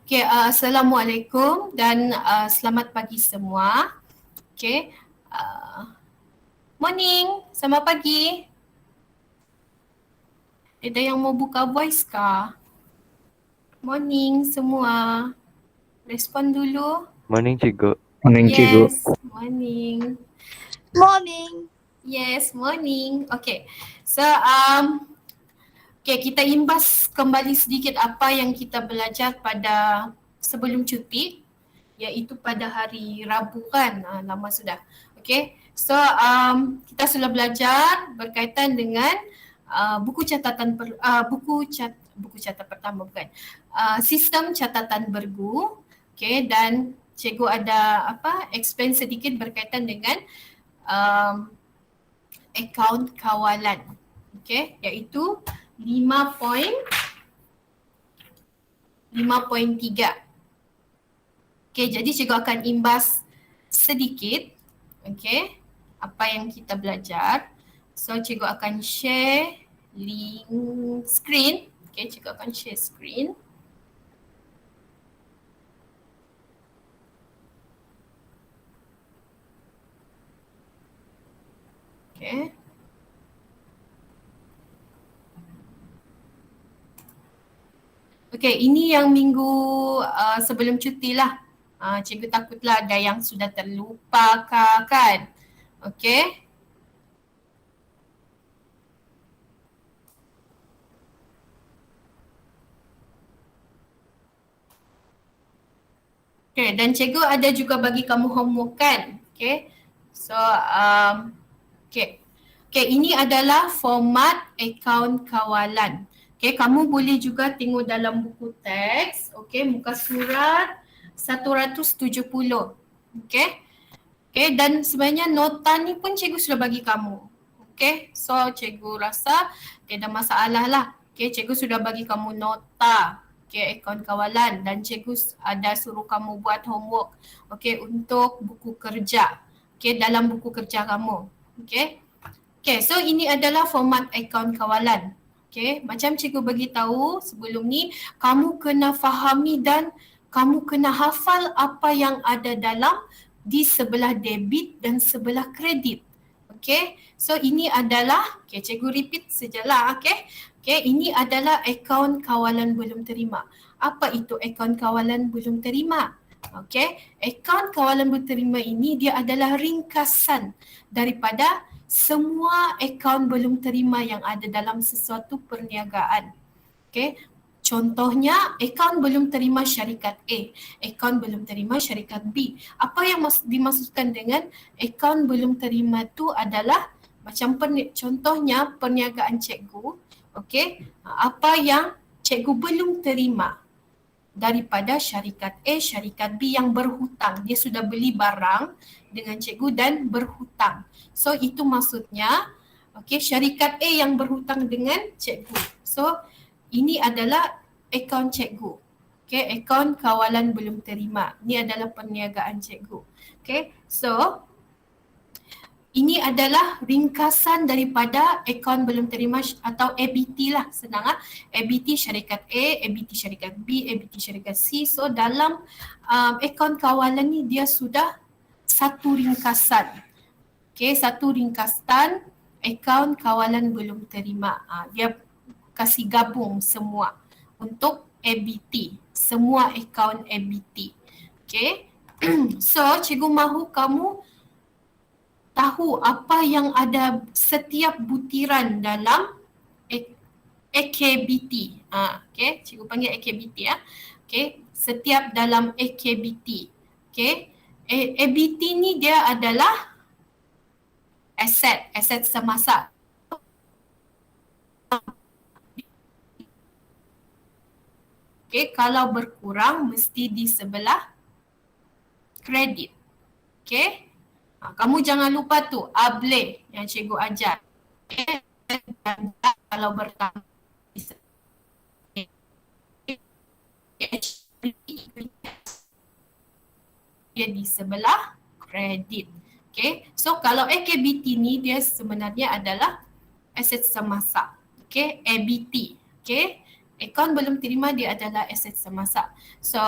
Okay, Assalamualaikum dan selamat pagi semua. Okay, morning, selamat pagi. Ada yang mau buka voice kah? Morning semua. Respon dulu. Morning, Cikgu. Morning, Cikgu. Yes, morning. Morning. Yes, morning. Okay, so okay, kita imbas kembali sedikit apa yang kita belajar pada sebelum cuti, iaitu pada hari Rabu kan, lama sudah. Okay, so kita sudah belajar berkaitan dengan buku catatan buku catatan pertama bukan, sistem catatan bergu. Okay, dan cikgu ada explain sedikit berkaitan dengan akaun kawalan. Okay, iaitu 5.3. Okay, jadi cikgu akan imbas sedikit, okay, apa yang kita belajar. So cikgu akan share link screen. Okay, cikgu akan share screen. Okay. Okay, ini yang minggu sebelum cuti lah. Cikgu takutlah ada yang sudah terlupa kan. Okay. Okay, dan cikgu ada juga bagi kamu homework kan. Okay. So, okay. Okay, ini adalah format akaun kawalan. Okay, kamu boleh juga tengok dalam buku teks, okay, muka surat 170. Okay. Okay, dan sebenarnya nota ni pun cikgu sudah bagi kamu. Okay, so cikgu rasa tiada masalah lah. Okay, cikgu sudah bagi kamu nota, okay, akaun kawalan, dan cikgu ada suruh kamu buat homework, okay, untuk buku kerja. Okay, dalam buku kerja kamu. Okay. Okay, so ini adalah format akaun kawalan. Okay, macam cikgu bagi tahu sebelum ni, kamu kena fahami dan kamu kena hafal apa yang ada dalam di sebelah debit dan sebelah kredit. Okay, so ini adalah, okay, cikgu repeat sajalah, okay. Okay, ini adalah akaun kawalan belum terima. Apa itu akaun kawalan belum terima? Okay, akaun kawalan belum terima ini dia adalah ringkasan daripada semua akaun belum terima yang ada dalam sesuatu perniagaan. Okay. Contohnya, akaun belum terima syarikat A, akaun belum terima syarikat B. Apa yang dimaksudkan dengan akaun belum terima tu adalah macam contohnya perniagaan cikgu, okay, apa yang cikgu belum terima daripada syarikat A, syarikat B yang berhutang. Dia sudah beli barang dengan cikgu dan berhutang. So itu maksudnya, okay, syarikat A yang berhutang dengan cikgu. So ini adalah akaun cikgu. Okay, akaun kawalan belum terima. Ini adalah perniagaan cikgu. Okay, so ini adalah ringkasan daripada akaun belum terima atau ABT lah, senang lah. ABT syarikat A, ABT syarikat B, ABT syarikat C. So dalam akaun kawalan ni dia sudah satu ringkasan. Okay, satu ringkasan akaun kawalan belum terima. Dia kasih gabung semua untuk ABT, semua akaun ABT. Okay, so cikgu mahu kamu tahu apa yang ada setiap butiran dalam AKBT. Okay, cikgu panggil AKBT ya. Okay, setiap dalam AKBT. Okay, ABT ni dia adalah aset semasa. Okay, kalau berkurang mesti di sebelah kredit. Okay. Kamu jangan lupa tu, ABLE yang cikgu ajar. Okay. Kalau bertambah dia di sebelah kredit. Okay. So kalau AKBT ni dia sebenarnya adalah aset semasa. Okay. ABT. Okay. Akaun belum terima dia adalah aset semasa. So,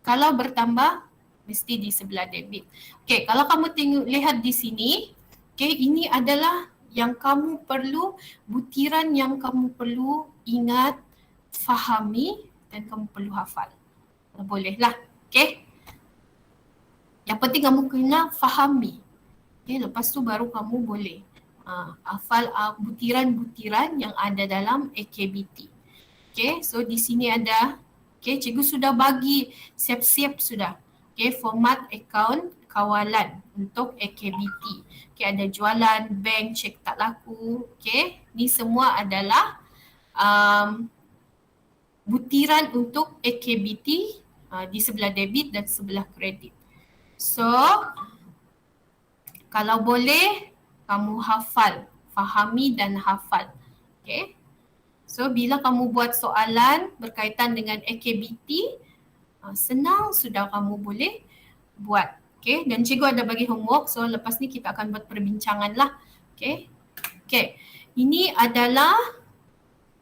kalau bertambah mesti di sebelah debit. Okay, kalau kamu lihat di sini, okay, ini adalah yang kamu perlu, butiran yang kamu perlu ingat, fahami dan kamu perlu hafal. Bolehlah, okay. Yang penting kamu kena fahami. Okay, lepas tu baru kamu boleh hafal butiran-butiran yang ada dalam aktiviti. Okay, so di sini ada, okay, cikgu sudah bagi siap-siap sudah. Okay, format akaun kawalan untuk aktiviti. Okay, ada jualan, bank, cek tak laku. Okay, ni semua adalah butiran untuk aktiviti di sebelah debit dan sebelah kredit. So, kalau boleh, kamu hafal, fahami dan hafal. Okay. So, bila kamu buat soalan berkaitan dengan aktiviti, senang sudah kamu boleh buat. Okay. Dan cikgu ada bagi homework. So, lepas ni kita akan buat perbincangan lah. Okay. Okay. Ini adalah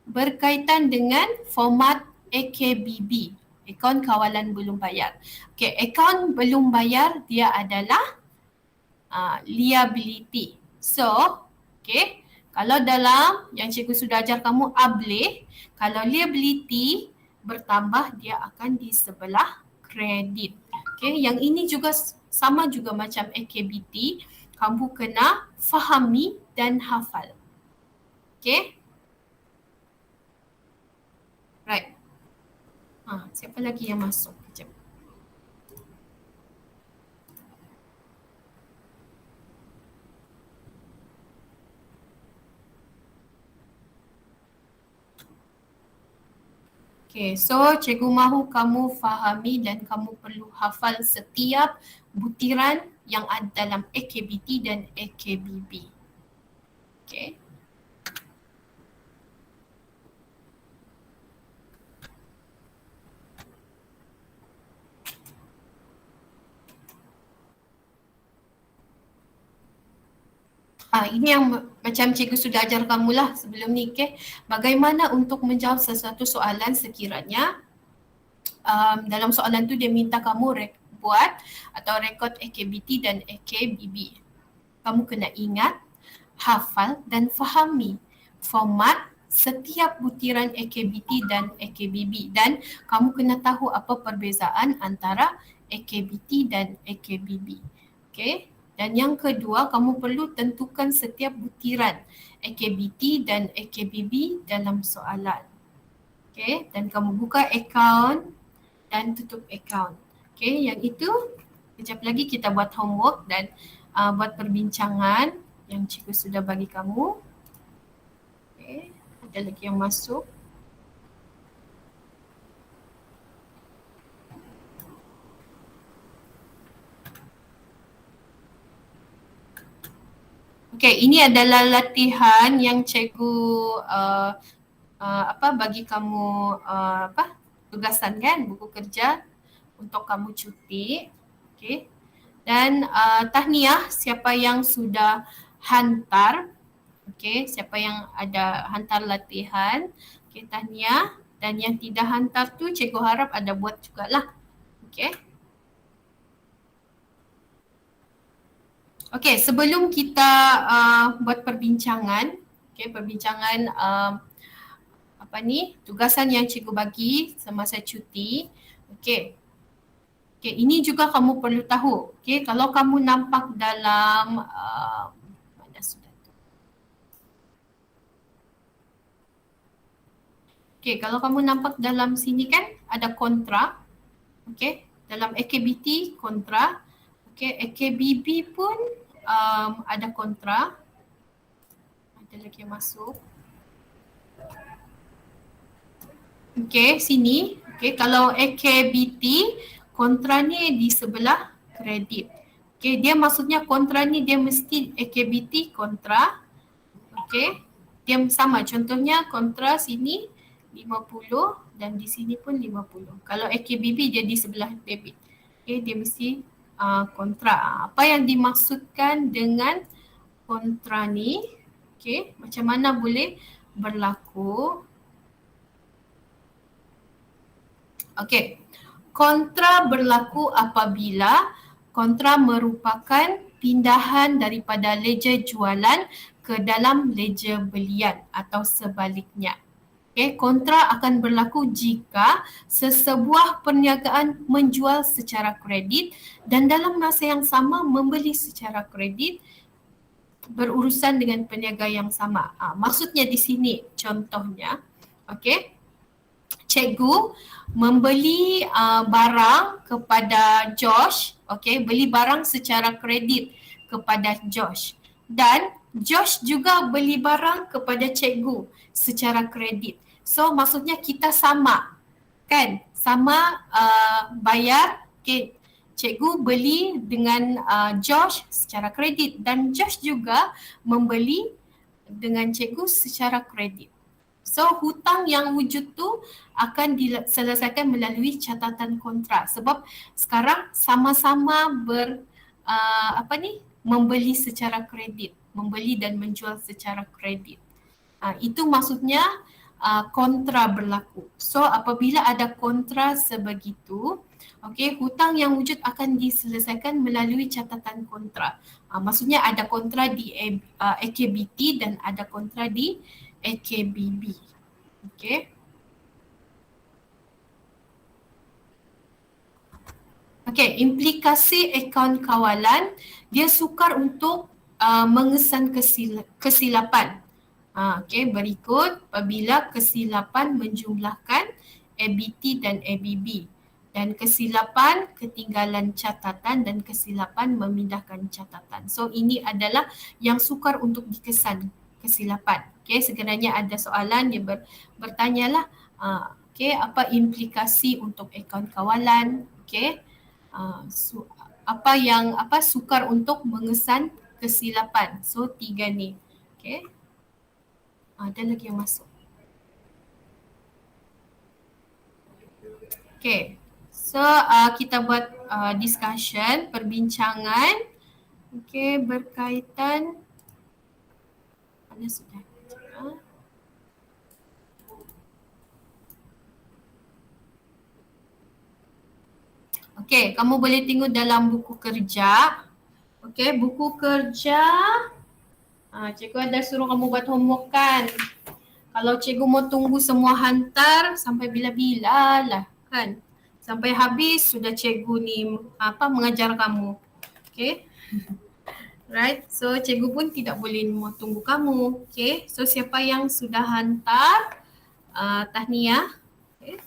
berkaitan dengan format AKBB. Akaun kawalan belum bayar. Okay. Akaun belum bayar dia adalah liability. So, okay, kalau dalam yang cikgu sudah ajar kamu ableh, kalau liability bertambah dia akan di sebelah kredit. Okay, yang ini juga sama juga macam aktiviti, kamu kena fahami dan hafal. Okay. Right. Siapa lagi yang masuk? Sekejap. Okay, so cikgu mahu kamu fahami dan kamu perlu hafal setiap butiran yang ada dalam aktiviti dan AKBB. Okay. Ini yang macam cikgu sudah ajar kamu lah sebelum ni, okay? Bagaimana untuk menjawab sesuatu soalan sekiranya dalam soalan tu dia minta kamu buat atau rekod aktiviti dan AKBB. Kamu kena ingat, hafal dan fahami format setiap butiran aktiviti dan AKBB dan kamu kena tahu apa perbezaan antara aktiviti dan AKBB. Okay? Dan yang kedua, kamu perlu tentukan setiap butiran aktiviti dan AKBB dalam soalan. Okay, dan kamu buka akaun dan tutup akaun. Okay, yang itu kejap lagi kita buat homework dan buat perbincangan yang cikgu sudah bagi kamu. Okay, ada lagi yang masuk. Okay, ini adalah latihan yang cikgu bagi kamu tugasan kan, buku kerja untuk kamu cuti. Okay. Dan tahniah siapa yang sudah hantar. Okay, siapa yang ada hantar latihan. Okay, tahniah. Dan yang tidak hantar tu cikgu harap ada buat jugalah. Okay. Okay, sebelum kita buat perbincangan, okay, perbincangan tugasan yang cikgu bagi semasa cuti. Okay. Okay, ini juga kamu perlu tahu. Okay, kalau kamu nampak dalam mana sudah tu? Okay, kalau kamu nampak dalam sini kan ada kontra. Okay, dalam aktiviti kontra. Okay, AKBB pun ada kontra. Ada lagi yang masuk. Okay, sini. Okay, kalau AKBT, kontra ni di sebelah kredit. Okay, dia maksudnya kontra ni dia mesti AKBT kontra. Okay, dia sama. Contohnya kontra sini 50 dan di sini pun 50. Kalau AKBB dia di sebelah debit. Okay, dia mesti kontra. Apa yang dimaksudkan dengan kontra ni? Okay, macam mana boleh berlaku? Okey. Kontra berlaku apabila kontra merupakan pindahan daripada ledger jualan ke dalam ledger belian atau sebaliknya. Okay, kontra akan berlaku jika sesebuah perniagaan menjual secara kredit dan dalam masa yang sama membeli secara kredit berurusan dengan peniaga yang sama. Maksudnya di sini contohnya, okay, cikgu membeli barang kepada Josh, okay, beli barang secara kredit kepada Josh dan Josh juga beli barang kepada cikgu secara kredit. So maksudnya kita sama, kan? Sama bayar, okay. Cikgu beli dengan Josh secara kredit dan Josh juga membeli dengan cikgu secara kredit. So hutang yang wujud tu akan diselesaikan melalui catatan kontra sebab sekarang sama-sama membeli secara kredit, membeli dan menjual secara kredit. Itu maksudnya kontra berlaku. So apabila ada kontra sebegitu, okey, hutang yang wujud akan diselesaikan melalui catatan kontra. Maksudnya ada kontra di AKBT dan ada kontra di AKBB. Okey. Okey, implikasi akaun kawalan, dia sukar untuk mengesan kesilapan. Okey, berikut apabila kesilapan menjumlahkan ABT dan ABB dan kesilapan ketinggalan catatan dan kesilapan memindahkan catatan. So ini adalah yang sukar untuk dikesan kesilapan. Okey, sekiranya ada soalan dia bertanyalah okey, apa implikasi untuk akaun kawalan, okey. Apa sukar untuk mengesan kesilapan. So 3 ni. Okey. Ada lagi yang masuk. Okay, so kita buat discussion, perbincangan, okay, berkaitan, mana sudah? Okay, kamu boleh tengok dalam buku kerja. Okay, buku kerja. Cikgu ada suruh kamu buat homework kan. Kalau cikgu mau tunggu semua hantar sampai bila-bila lah kan. Sampai habis sudah cikgu ni mengajar kamu. Okay. Right. So cikgu pun tidak boleh mau tunggu kamu. Okay. So siapa yang sudah hantar tahniah. Okay.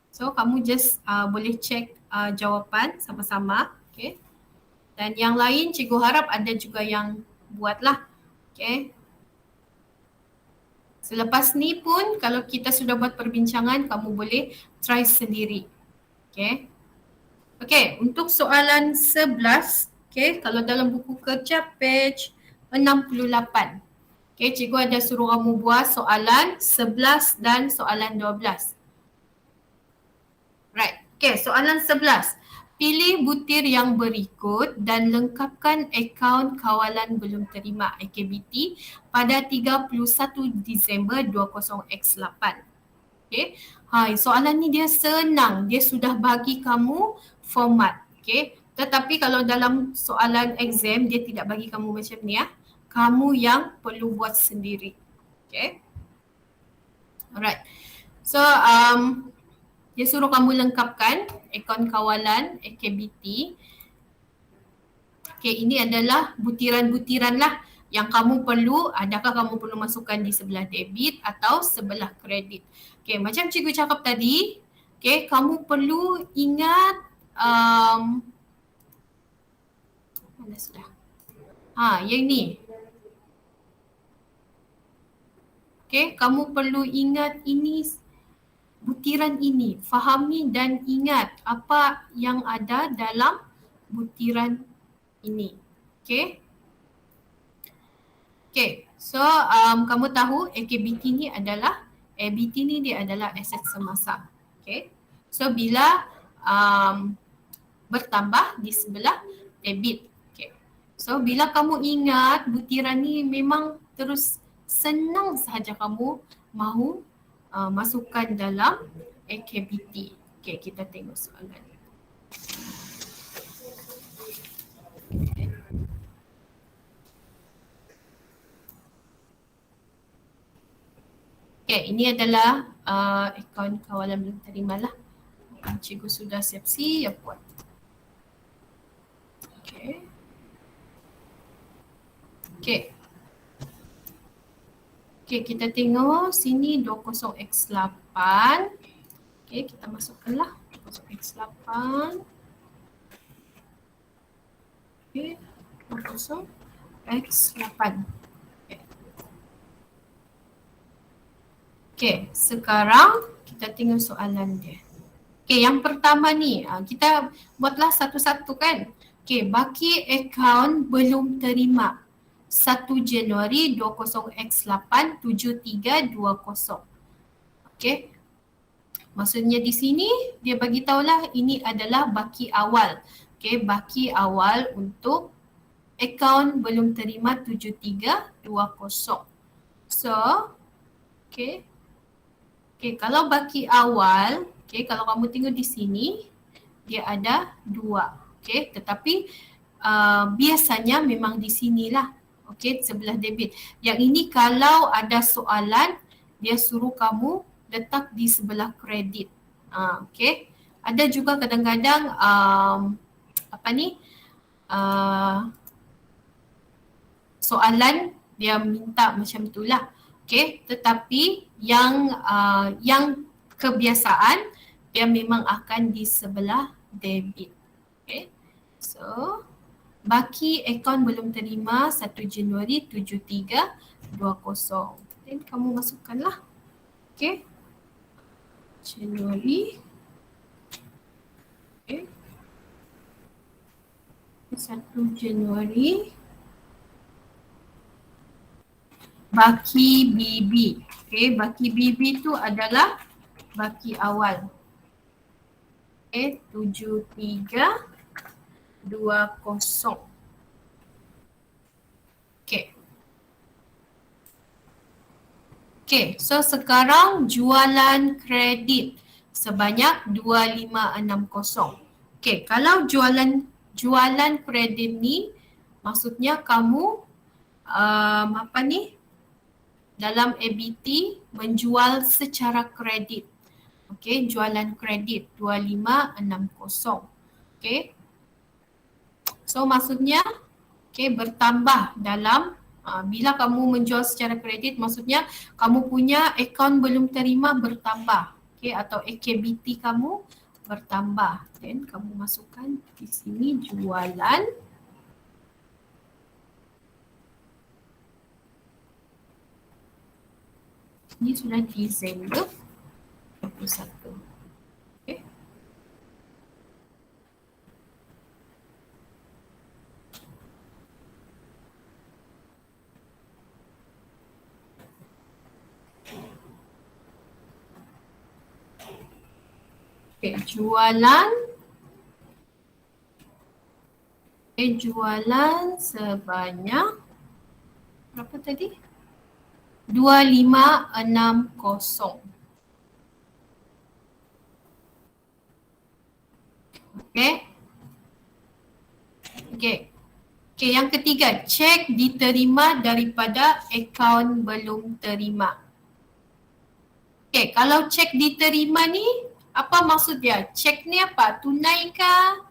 So kamu just boleh check jawapan sama-sama. Okay. Dan yang lain cikgu harap ada juga yang buatlah. Okay. Selepas ni pun kalau kita sudah buat perbincangan, kamu boleh try sendiri. Okay. Okay, untuk soalan 11, okay, kalau dalam buku kerja page 68. Okay, cikgu ada suruh kamu buat soalan 11 dan soalan 12. Right, okay, soalan 11. Pilih butir yang berikut dan lengkapkan akaun kawalan belum terima AKBT pada 31 Disember 20X8. Okay. Soalan ni dia senang. Dia sudah bagi kamu format. Okay. Tetapi kalau dalam soalan exam dia tidak bagi kamu macam ni ya. Kamu yang perlu buat sendiri. Okay. Alright. So dia suruh kamu lengkapkan akaun kawalan AKBT. Okay, ini adalah butiran-butiran lah yang kamu perlu. Adakah kamu perlu masukkan di sebelah debit atau sebelah kredit. Okay, macam cikgu cakap tadi, okay, kamu perlu ingat mana sudah? Yang ni. Okay, kamu perlu ingat ini, butiran ini, fahami dan ingat apa yang ada dalam butiran ini. Okay. Okay, so kamu tahu AKBT ni adalah, ABT ni dia adalah aset semasa. Okay. So bila bertambah di sebelah debit. Okay. So bila kamu ingat butiran ni memang terus senang sahaja kamu mahu masukkan dalam AKBT. Okay, kita tengok soalan. Okay, ini adalah akaun kawalan belum terima lah. Cikgu sudah siap buat. Okay. Okay. Okay, kita tengok sini 20x8. Okay, kita masukkanlah 20x8. Okay, 20x8. Okay, sekarang kita tengok soalan dia. Okay, yang pertama ni, kita buatlah satu-satu kan. Okay, baki akaun belum terima 1 Januari 20x8 7320. Okay, maksudnya di sini dia bagi tahulah ini adalah baki awal. Okay, baki awal untuk akaun belum terima 7320. So, okay. Okay, kalau baki awal, okay, kalau kamu tengok di sini, dia ada 2. Okay, tetapi biasanya memang di sinilah. Okay, sebelah debit. Yang ini kalau ada soalan, dia suruh kamu letak di sebelah kredit. Okay, ada juga kadang-kadang soalan dia minta macam itulah. Okay, tetapi yang kebiasaan dia memang akan di sebelah debit. Okay, so baki akaun belum terima 1 Januari 7320. Dan kamu masukkanlah. Okay, Januari. Okay, 1 Januari. Baki BB. Okay, baki BB tu adalah baki awal. Okay, 7320. Okay. Okay, so sekarang jualan kredit sebanyak 2560. Okay, kalau jualan kredit ni maksudnya kamu dalam ABT menjual secara kredit. Okay, jualan kredit 2560. Okay. So maksudnya bertambah dalam bila kamu menjual secara kredit maksudnya kamu punya akaun belum terima bertambah. Okay, atau AKBT kamu bertambah. Dan kamu masukkan di sini jualan. Ini sudah Disember 21. Okay. Okay, jualan sebanyak berapa tadi? 2560. Okay. Okay. Okay, yang ketiga, cek diterima daripada akaun belum terima. Okay, kalau cek diterima ni, apa maksud dia? Cek ni apa? Tunai kah?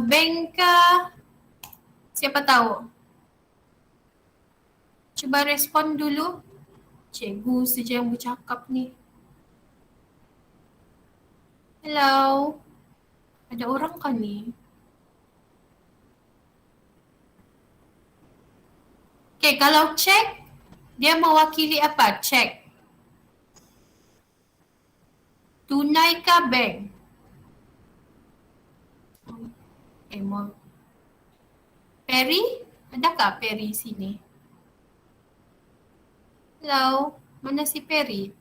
Bank kah? Siapa tahu? Cuba respon dulu. Cikgu saja yang bercakap ni. Hello? Ada orang kan ni? Okay, kalau cek, dia mewakili apa? Cek. Tunai kah bank? Perry? Adakah Perry sini? Hello? Mana si Perry?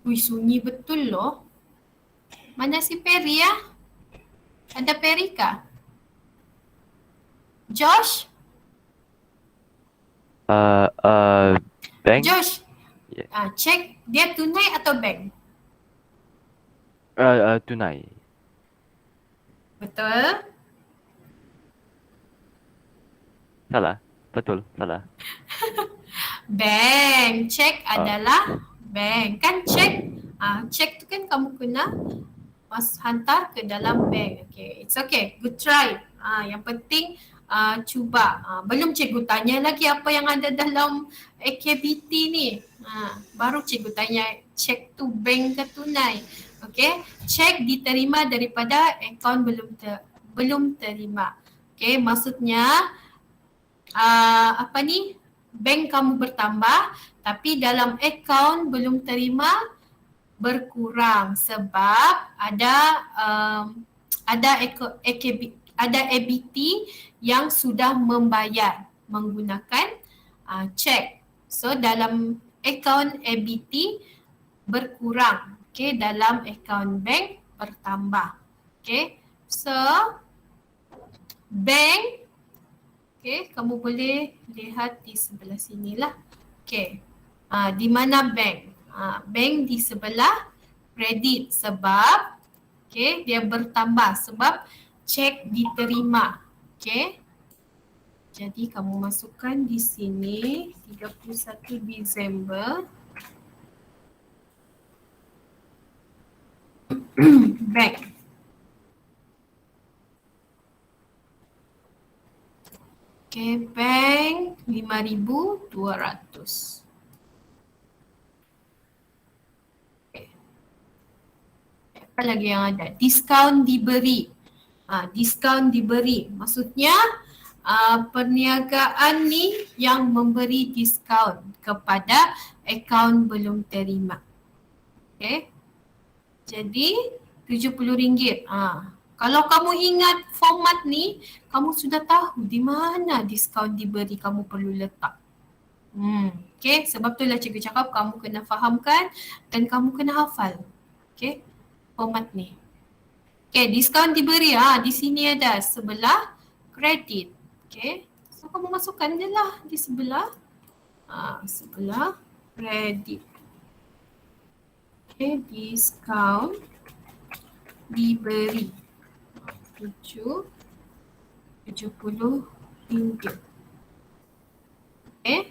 Wih, sunyi betul loh. Mana si Perry ya? Ada Perry kah? Josh? Bank? Josh? Yeah. Cek dia tunai atau bank? Tunai. Betul? Salah. Betul, salah. Bank. Cek Ah. adalah bank. Kan cek, cek tu kan kamu kena hantar ke dalam bank. Okay, it's okay. Good try. Yang penting cuba. Belum cikgu tanya lagi apa yang ada dalam AKBT ni. Baru cikgu tanya cek tu bank ke tunai. Okay, cek diterima daripada akaun belum terima. Okay, maksudnya apa ni, bank kamu bertambah tapi dalam akaun belum terima berkurang sebab ada ABT yang sudah membayar menggunakan cek. So dalam akaun ABT berkurang, okay, dalam akaun bank bertambah. Okay, so bank, okay, kamu boleh lihat di sebelah sini lah. Okay, di mana bank? Bank di sebelah kredit sebab okay, dia bertambah sebab cek diterima. Okay, jadi kamu masukkan di sini 31 Disember bank. Okay, bank 5,200. Apa lagi yang ada? Diskaun diberi. Diskaun diberi. Maksudnya perniagaan ni yang memberi diskaun kepada akaun belum terima. Okay. Jadi RM70. Kalau kamu ingat format ni, kamu sudah tahu di mana diskaun diberi kamu perlu letak. Okay, sebab itulah cikgu cakap kamu kena fahamkan dan kamu kena hafal. Okay, format ni. Okay, diskaun diberi di sini ada sebelah kredit. Okay, so kamu masukkan je lah di sebelah sebelah kredit. Okay, diskaun diberi RM70. Okay.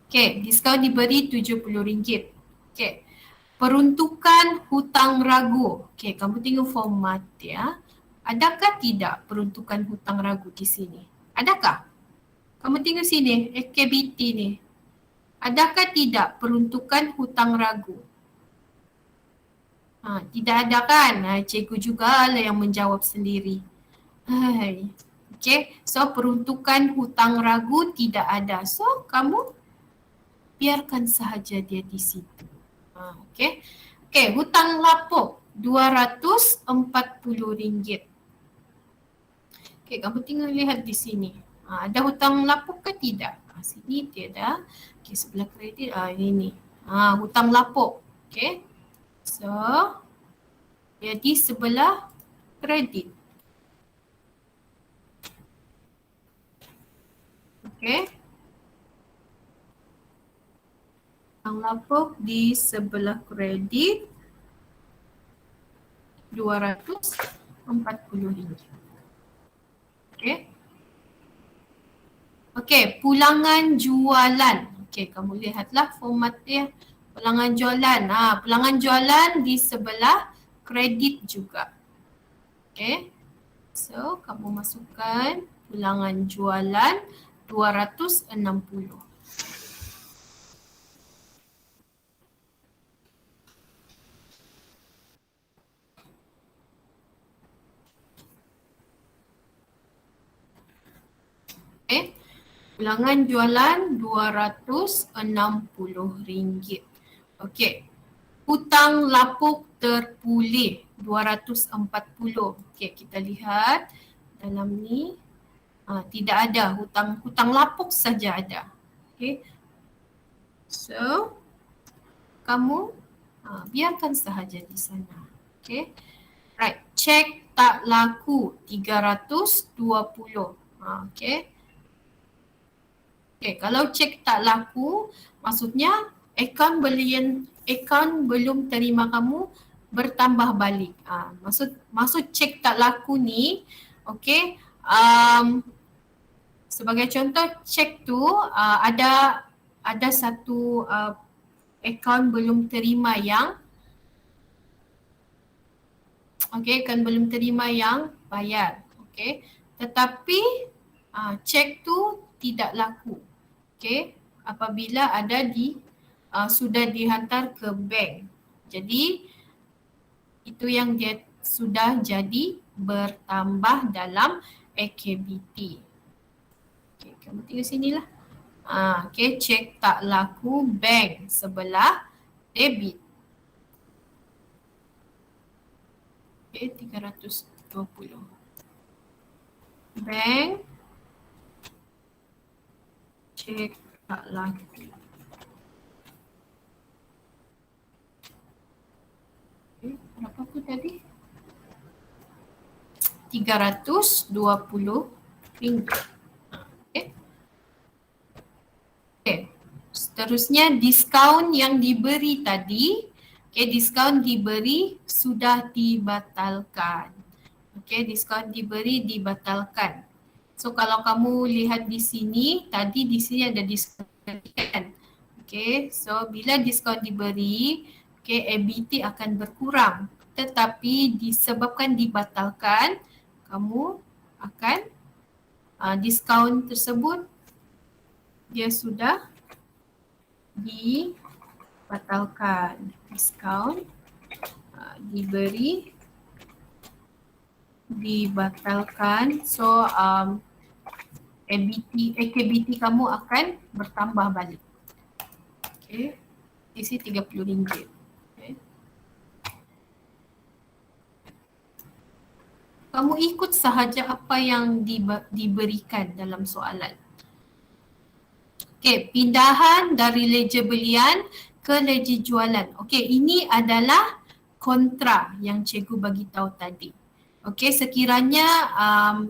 Okay, diskaun diberi RM70. Okay. Peruntukan hutang ragu. Okay, kamu tengok format ya. Adakah tidak peruntukan hutang ragu di sini? Adakah? Kamu tengok sini, AKBT ni. Adakah tidak peruntukan hutang ragu? Tidak ada kan? Cikgu juga lah yang menjawab sendiri. Okay, so peruntukan hutang ragu tidak ada. So kamu biarkan sahaja dia di situ. Okay. Okay, hutang lapuk RM240. Okay, kamu tinggal lihat di sini. Ada hutang lapuk ke tidak? Sini tiada. Okay, sebelah kredit ini. Hutang lapuk. Okay. So, jadi sebelah kredit. Okay. Hutang lapuk di sebelah kredit RM240. Okay. Okay, pulangan jualan. Okay, kamu lihatlah format dia. Pulangan jualan. Pulangan jualan di sebelah kredit juga. Okay. So, kamu masukkan pulangan jualan RM260. Okay. Pulangan jualan RM260. Okey. Hutang lapuk terpulih RM240. Okey, kita lihat dalam ni tidak ada hutang lapuk saja ada. Okey. So kamu biarkan sahaja di sana. Okey. Right, cek tak laku 320. Okey. Okay, kalau cek tak laku, maksudnya akaun belum terima kamu bertambah balik. Maksud cek tak laku ni, okay, sebagai contoh cek tu ada satu akaun belum terima yang akaun belum terima yang bayar. Okay, tetapi cek tu tidak laku. Okay, apabila ada sudah dihantar ke bank. Jadi itu yang dia sudah jadi bertambah dalam AKBT. Okay, kamu tengok sini lah. Okay, cek tak laku bank sebelah debit. Okay, 320. Bank cek tak laku. Okay, berapa aku tadi? 320 ringgit. Okay. Okay. Seterusnya diskaun yang diberi tadi, okay, diskaun diberi sudah dibatalkan. Okay, diskaun diberi dibatalkan. So kalau kamu lihat di sini, tadi di sini ada diskaun kan. Okay, so bila diskaun diberi, okay, ABT akan berkurang. Tetapi disebabkan dibatalkan, kamu akan diskaun tersebut dia sudah dibatalkan. Diskaun diberi dibatalkan. So AKBT kamu akan bertambah balik. Okay, isi RM30. Okay. Kamu ikut sahaja apa yang diberikan dalam soalan. Okay, pindahan dari ledger belian ke ledger jualan. Okay, ini adalah kontra yang cikgu bagi tahu tadi. Okay, sekiranya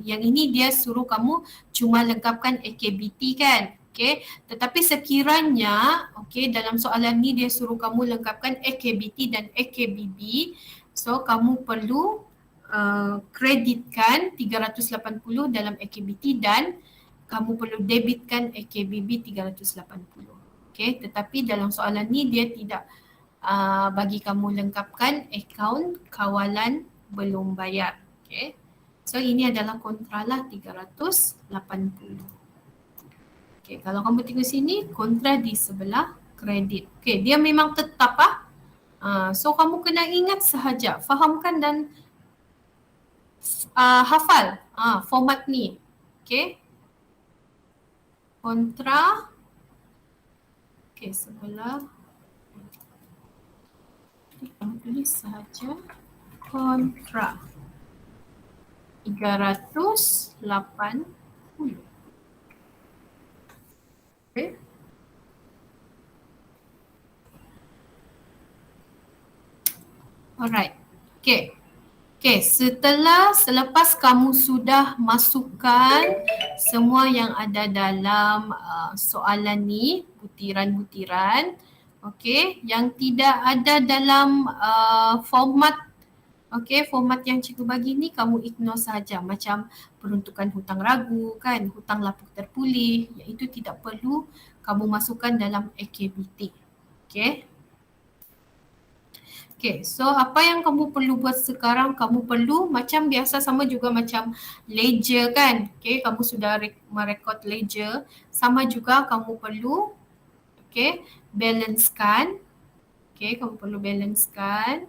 yang ini dia suruh kamu cuma lengkapkan AKBT kan. Okay, tetapi sekiranya dalam soalan ni dia suruh kamu lengkapkan AKBT dan AKBB. So kamu perlu kreditkan 380 dalam AKBT dan kamu perlu debitkan AKBB 380. Okay, tetapi dalam soalan ni dia tidak bagi kamu lengkapkan akaun kawalan belum bayar. Okay, so ini adalah kontra lah 380. Okay, kalau kamu tengok sini kontra di sebelah kredit. Okay, dia memang tetap so kamu kena ingat sahaja, fahamkan dan hafal format ni. Okay, kontra, okay, sebelah kamu tulis sahaja kontra 380. Okay. Alright. Okay. Okay, selepas kamu sudah masukkan semua yang ada dalam soalan ni, butiran-butiran, okay, yang tidak ada dalam format, okay, format yang cikgu bagi ni kamu ignore saja, macam peruntukan hutang ragu kan, hutang lapuk terpulih, iaitu tidak perlu kamu masukkan dalam AKBT. Okay. Okay, so apa yang kamu perlu buat sekarang, kamu perlu macam biasa sama juga macam ledger kan. Okay, kamu sudah merekod ledger, sama juga kamu perlu balancekan. Okay, kamu perlu balancekan,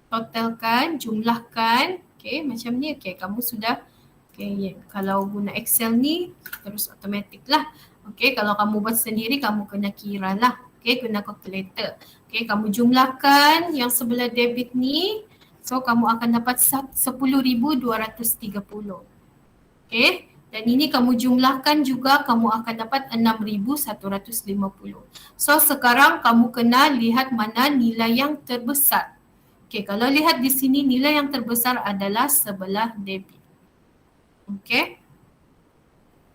totalkan, jumlahkan. Okay, macam ni. Okay, kamu sudah, kalau guna Excel ni terus automatic lah. Okay, kalau kamu buat sendiri kamu kena kira lah. Okay, guna calculator. Okay, kamu jumlahkan yang sebelah debit ni. So, kamu akan dapat 10,230. Okay, dan ini kamu jumlahkan juga, kamu akan dapat 6,150. So, sekarang kamu kena lihat mana nilai yang terbesar. Okay, kalau lihat di sini nilai yang terbesar adalah sebelah debit. Okay.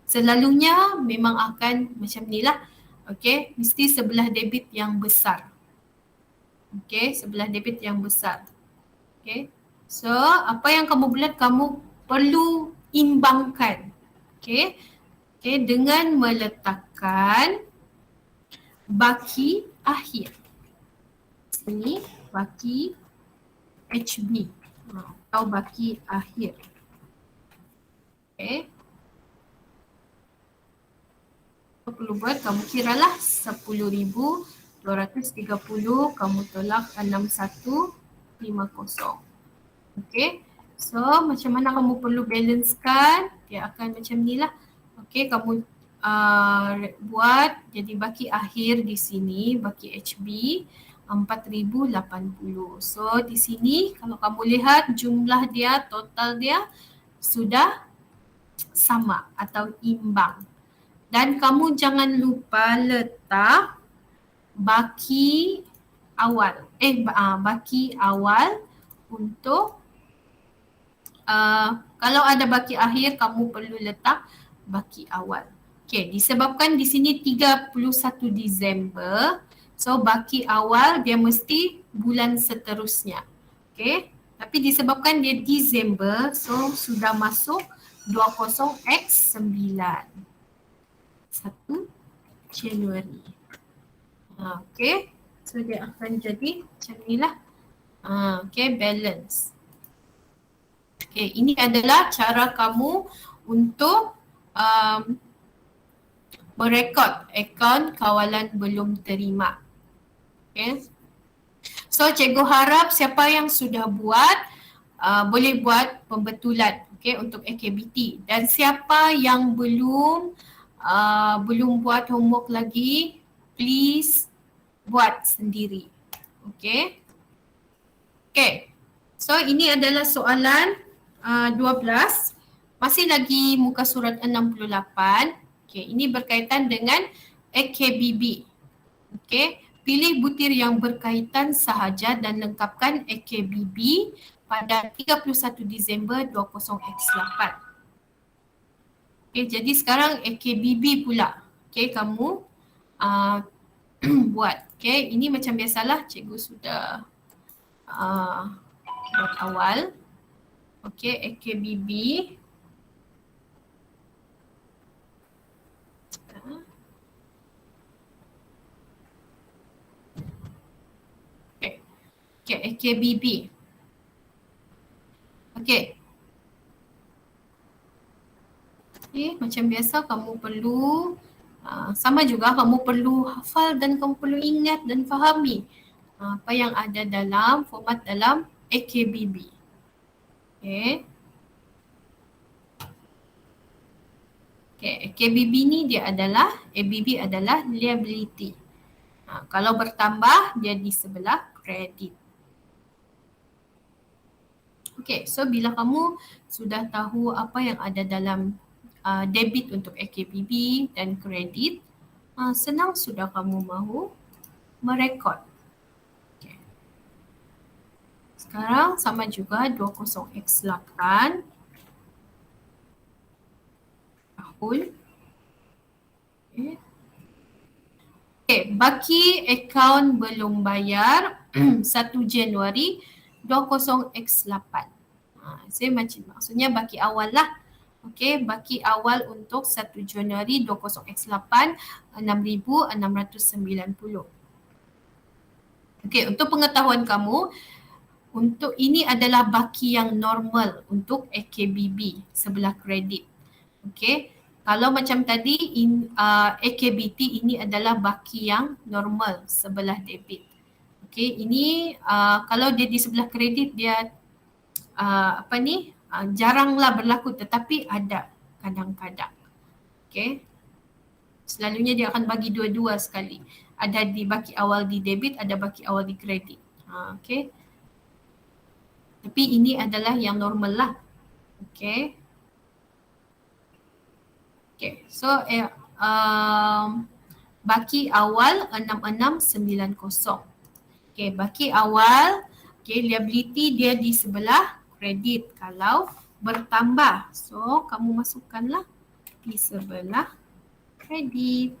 Selalunya memang akan macam ni lah. Okay, mesti sebelah debit yang besar. Okay, sebelah debit yang besar. Okay, so apa yang kamu buat, kamu perlu imbangkan. Okay, okay, dengan meletakkan baki akhir. Sini baki HB atau baki akhir. Okay. Perlu buat, kamu kiralah 10,230 kamu tolak 6150. Okay. So macam mana kamu perlu balancekan? Dia akan macam ni lah. Okay, kamu buat jadi baki akhir di sini, baki HB 4080. So di sini kalau kamu lihat jumlah dia, total dia sudah sama atau imbang. Dan kamu jangan lupa letak baki awal. Baki awal untuk kalau ada baki akhir, kamu perlu letak baki awal. Okay, disebabkan di sini 31 Disember, so baki awal dia mesti bulan seterusnya. Okay, tapi disebabkan dia Disember, so sudah masuk 20x9. 1 Januari. Okay, so dia akan jadi macam ni lah. Okay, balance. Okay, ini adalah cara kamu untuk merekod akaun kawalan belum terima. Okay. So cikgu harap siapa yang sudah buat boleh buat pembetulan, okay, untuk AKBT. Dan siapa yang belum buat homework lagi, please buat sendiri. Okay. Okay. So ini adalah soalan 12. Masih lagi muka surat 68. Okay, ini berkaitan dengan AKBB. Okay, pilih butir yang berkaitan sahaja dan lengkapkan AKBB pada 31 Disember 20x8. Okay, jadi sekarang AKBB pula. Okay, kamu buat. Okay, ini macam biasalah cikgu sudah buat awal. Okay, AKBB. Okay, AKBB. Okay. Okay, macam biasa kamu perlu sama juga kamu perlu hafal dan kamu perlu ingat dan fahami apa yang ada dalam format dalam AKBB. Okay. Okay, AKBB ni dia adalah, ABB adalah liability. Kalau bertambah dia di sebelah kredit. Okay, so bila kamu sudah tahu apa yang ada dalam debit untuk AKBB dan kredit, senang sudah kamu mahu merekod. Okay. Sekarang sama juga 20x8 tahun. Okay. Okay, baki akaun belum bayar 1 Januari 20x8. Saya maksudnya baki awal lah. Okay, baki awal untuk 1 Januari 20x8 6,690. Okay, untuk pengetahuan kamu, untuk ini adalah baki yang normal untuk AKBB sebelah kredit. Okay, kalau macam tadi AKBT ini adalah baki yang normal sebelah debit. Okay, ini kalau dia di sebelah kredit dia jaranglah berlaku, tetapi ada kadang-kadang. Okay, selalunya dia akan bagi dua-dua sekali. Ada di baki awal di debit, ada baki awal di kredit. Okay, tapi ini adalah yang normal lah. Okay. Okay, so baki awal 6690. Okay, baki awal, okay, liability dia di sebelah kredit kalau bertambah. So, kamu masukkanlah di sebelah kredit.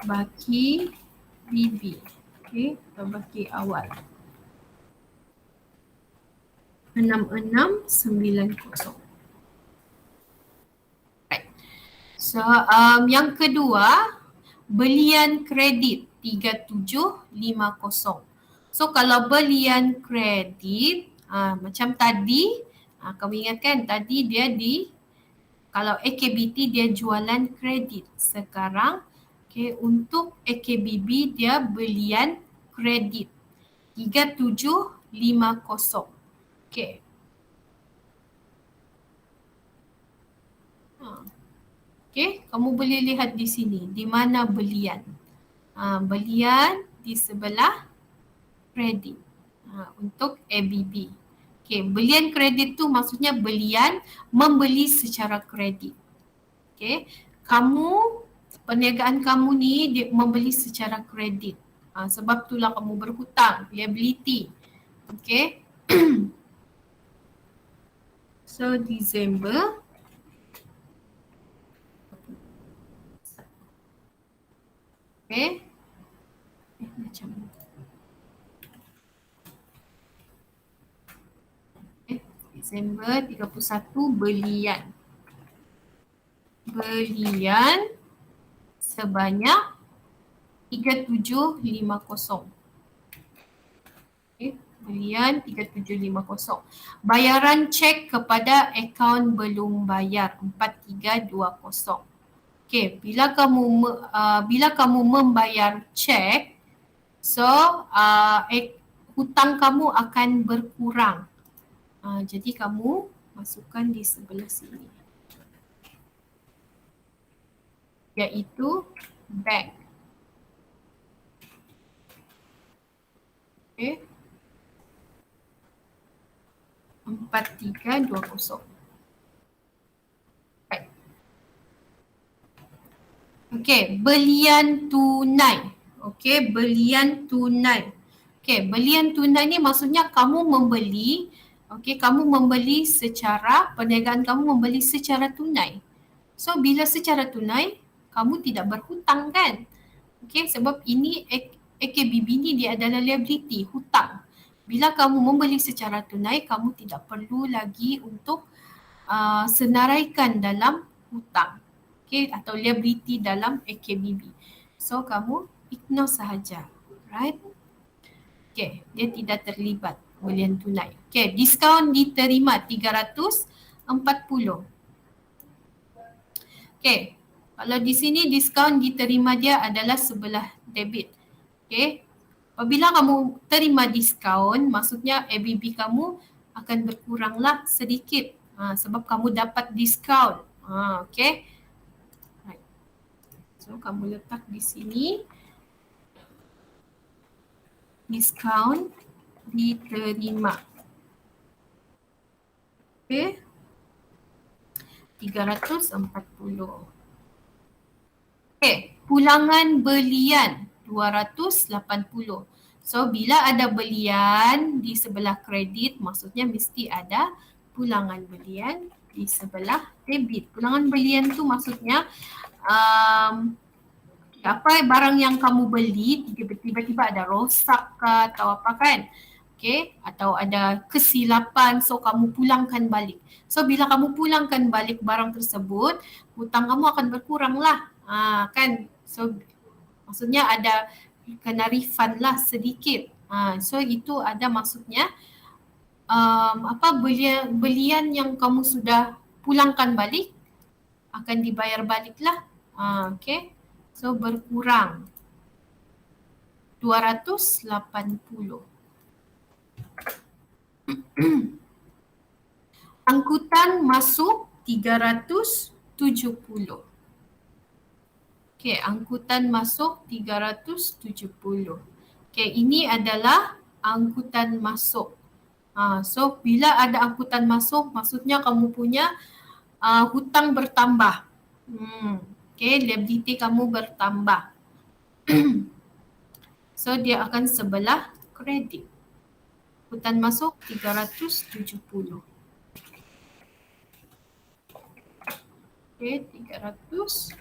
Baki BB. Okey, atau baki awal. 6690. Right. So yang kedua, belian kredit 3750. So kalau belian kredit macam tadi, kamu ingat kan tadi dia kalau AKBT dia jualan kredit. Sekarang untuk AKBB dia belian kredit 3750. Okay. Okay, kamu boleh lihat di sini di mana belian. Belian di sebelah kredit untuk ABB. Okay, belian kredit tu maksudnya belian membeli secara kredit. Okay, perniagaan kamu ni membeli secara kredit. Sebab itulah kamu berhutang, liability. Okay. So Disember macam Disember 31 belian sebanyak 3750. Belian 3750. Bayaran cek kepada akaun belum bayar 4320. Okay, bila kamu membayar cek, so hutang kamu akan berkurang. Jadi kamu masukkan di sebelah sini, iaitu bank. Okay. 4320. Right. Okay, belian tunai. Okay, belian tunai. Okay, belian tunai ni maksudnya kamu membeli, perniagaan kamu membeli secara tunai. So bila secara tunai, kamu tidak berhutang kan? Okay, sebab ini AKBB ni dia adalah liability, hutang. Bila kamu membeli secara tunai, kamu tidak perlu lagi untuk senaraikan dalam hutang, okay, atau liability dalam AKBB. So kamu ignore sahaja, right? Okay, dia tidak terlibat belian tunai. Okay, diskaun diterima 340. Okay, kalau di sini diskaun diterima dia adalah sebelah debit. Okay, apabila kamu terima diskaun, maksudnya ABB kamu akan berkuranglah sedikit sebab kamu dapat diskaun. Okay. Right. So kamu letak di sini diskaun diterima. Okay. 340. Okay, pulangan belian 280. So bila ada belian di sebelah kredit, maksudnya mesti ada pulangan belian di sebelah debit. Pulangan belian tu maksudnya apa barang yang kamu beli tiba-tiba ada rosak ke atau apa kan? Okay, atau ada kesilapan, so kamu pulangkan balik. So bila kamu pulangkan balik barang tersebut, hutang kamu akan berkurang lah, kan? So maksudnya ada kena refund lah sedikit. So itu ada maksudnya belian yang kamu sudah pulangkan balik akan dibayar balik lah. Okay, so berkurang 280. Angkutan masuk 370. Okay, angkutan masuk 370. Okay, ini adalah angkutan masuk. So bila ada angkutan masuk, maksudnya kamu punya hutang bertambah. Okay, liability kamu bertambah. So dia akan sebelah kredit. Hutan masuk 370. Okay, 370.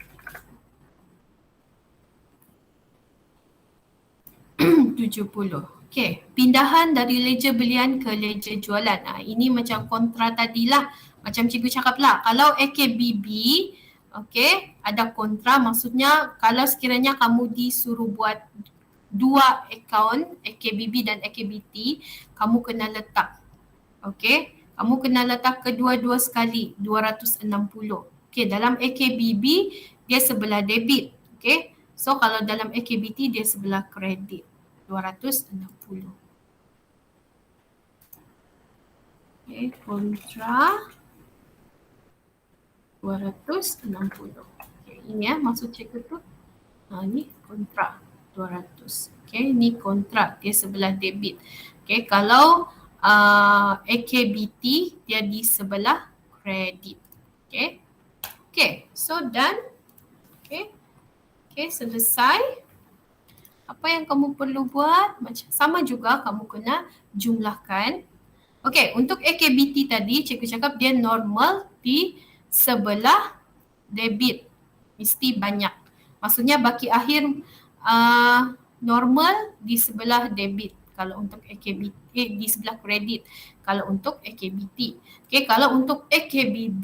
Okay, pindahan dari ledger belian ke ledger jualan. Ini macam kontra tadilah. Macam cikgu cakap lah, kalau AKBB, okay, ada kontra, maksudnya kalau sekiranya kamu disuruh buat dua akaun, AKBB dan AKBT, kamu kena letak. Okay, kamu kena letak kedua-dua sekali, 260. Okay, dalam AKBB, dia sebelah debit. Okay, so kalau dalam AKBT, dia sebelah kredit. 260. Okay, kontra 260. Okay, ini maksud cikgu tu. Ni kontra 200. Okay, ni kontra, dia sebelah debit. Okay, kalau AKBT, dia di sebelah kredit. Okay, okay, so done. Okay, okay, selesai. Apa yang kamu perlu buat? Macam sama juga kamu kena jumlahkan. Okey, untuk AKBT tadi cikgu cakap dia normal di sebelah debit. Mesti banyak. Maksudnya baki akhir normal di sebelah debit kalau untuk AKBT, di sebelah kredit kalau untuk AKBT. Okey, kalau untuk AKBB,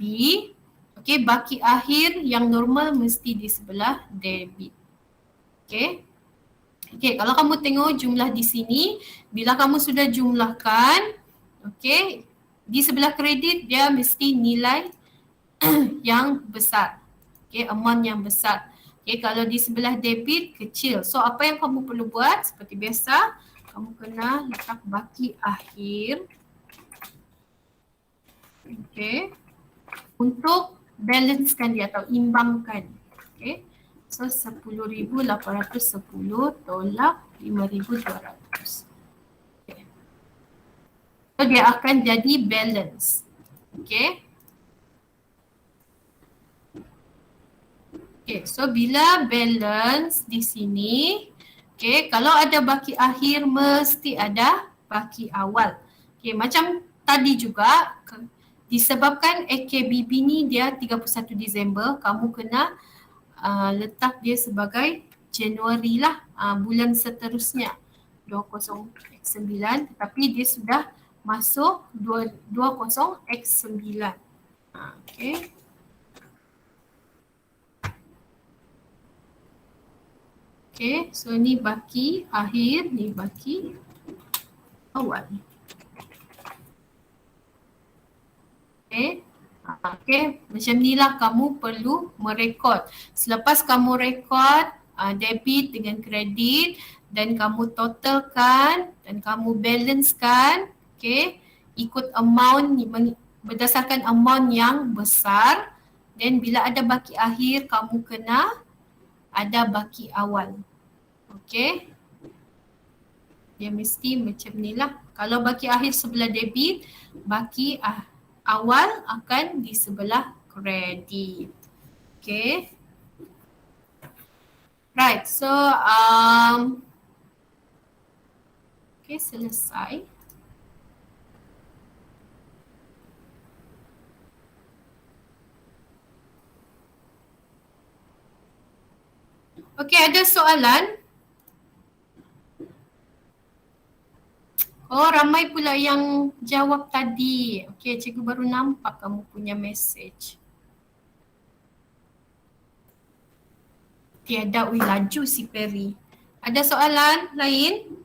okey, baki akhir yang normal mesti di sebelah debit. Okey. Okey, kalau kamu tengok jumlah di sini, bila kamu sudah jumlahkan, okey, di sebelah kredit dia mesti nilai yang besar. Okey, amount yang besar. Okey, kalau di sebelah debit kecil. So apa yang kamu perlu buat? Seperti biasa, kamu kena letak baki akhir. Okey. Untuk balancekan dia atau imbangkan. Okey. So 10,810 tolak 5,200. Okay. So dia akan jadi balance. Okay. Okay, so bila balance di sini, okay, kalau ada baki akhir mesti ada baki awal. Okay, macam tadi juga disebabkan AKBB ni dia 31 Disember, kamu kena letak dia sebagai Januari lah, bulan seterusnya 20x9, tetapi dia sudah masuk 20x9. Okay. Okay, so ni baki akhir, ni baki awal. Okay. Okay, macam ni lah kamu perlu merekod. Selepas kamu rekod debit dengan kredit dan kamu totalkan dan kamu balancekan, okay, ikut amount, berdasarkan amount yang besar, dan bila ada baki akhir kamu kena ada baki awal. Okay, dia mesti macam ni lah. Kalau baki akhir sebelah debit, baki awal akan di sebelah kredit. Okay. Right, so okay, selesai. Okay, ada soalan? Oh, ramai pula yang jawab tadi. Okey, cikgu baru nampak kamu punya message. Tiada, laju si Peri. Ada soalan lain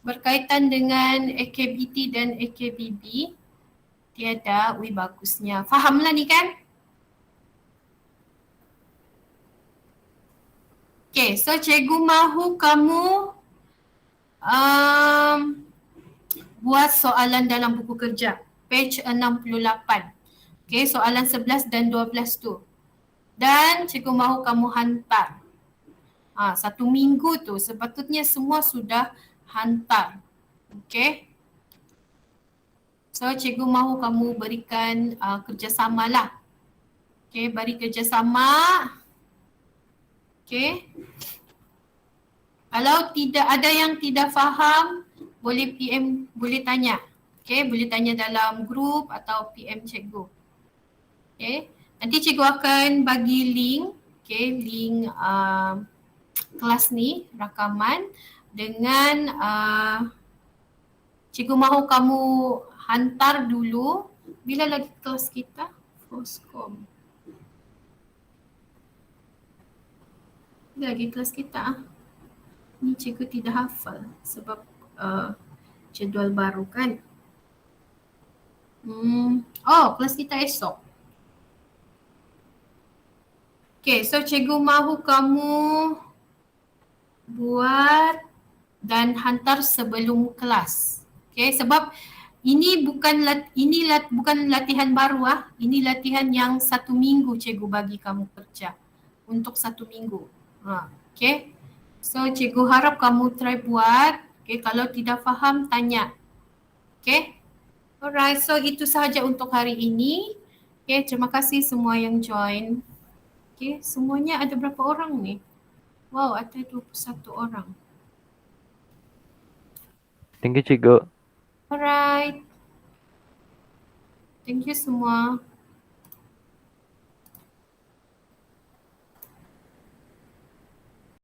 berkaitan dengan AKBT dan AKBB? Tiada, bagusnya. Fahamlah ni kan? Okey, so cikgu mahu kamu buat soalan dalam buku kerja, page 68. Okay, soalan 11 dan 12 tu. Dan cikgu mahu kamu hantar. 1 minggu tu sepatutnya semua sudah hantar. Okay. So cikgu mahu kamu berikan kerjasama lah. Okay, beri kerjasama. Okay. Kalau tidak ada yang tidak faham, boleh PM, boleh tanya. Okay, boleh tanya dalam grup atau PM cikgu. Okay, nanti cikgu akan bagi link, okay, link kelas ni, rakaman dengan cikgu mahu kamu hantar dulu. Bila lagi kelas kita? Foscom. Bila lagi kelas kita? Ni cikgu tidak hafal sebab jadual baru kan. Oh, kelas kita esok. Okay, so cikgu mahu kamu buat dan hantar sebelum kelas. Okay, sebab ini bukan bukan latihan baru Ini latihan yang 1 minggu cikgu bagi kamu kerja untuk 1 minggu. Okay. So cikgu harap kamu try buat. Okay, kalau tidak faham tanya. Okay. Alright, so itu sahaja untuk hari ini. Okay, terima kasih semua yang join. Okay, semuanya ada berapa orang ni? Wow, ada 21 orang. Thank you, Cikgu. Alright. Thank you semua.